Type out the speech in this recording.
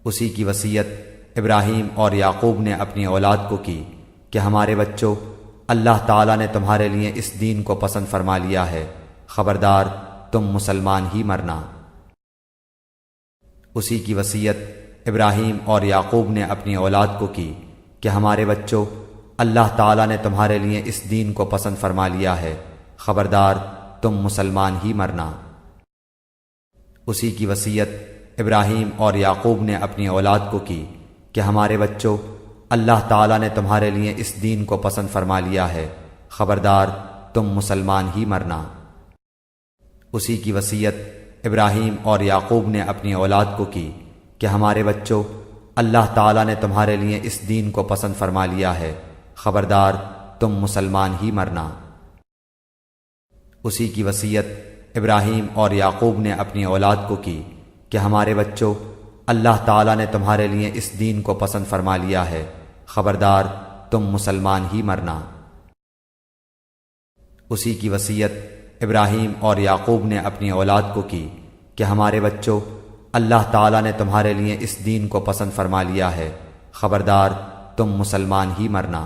اسی کی وصیت ابراہیم اور یعقوب نے اپنی اولاد کو کی کہ ہمارے بچوں، اللہ تعالیٰ نے تمہارے لیے اس دین کو پسند فرما لیا ہے، خبردار تم مسلمان ہی مرنا۔ اسی کی وصیت ابراہیم اور یعقوب نے اپنی اولاد کو کی کہ ہمارے بچوں، اللہ تعالیٰ نے تمہارے لیے اس دین کو پسند فرما لیا ہے، خبردار تم مسلمان ہی مرنا۔ اسی کی وصیت ابراہیم اور یعقوب نے اپنی اولاد کو کی کہ ہمارے بچوں، اللہ تعالیٰ نے تمہارے لیے اس دین کو پسند فرما لیا ہے، خبردار تم مسلمان ہی مرنا۔ اسی کی وصیت ابراہیم اور یعقوب نے اپنی اولاد کو کی کہ ہمارے بچوں، اللہ تعالیٰ نے تمہارے لیے اس دین کو پسند فرما لیا ہے، خبردار تم مسلمان ہی مرنا۔ اسی کی وصیت ابراہیم اور یعقوب نے اپنی اولاد کو کی کہ ہمارے بچوں، اللہ تعالیٰ نے تمہارے لیے اس دین کو پسند فرما لیا ہے، خبردار تم مسلمان ہی مرنا۔ اسی کی وصیت ابراہیم اور یعقوب نے اپنی اولاد کو کی کہ ہمارے بچوں، اللہ تعالیٰ نے تمہارے لیے اس دین کو پسند فرما لیا ہے، خبردار تم مسلمان ہی مرنا۔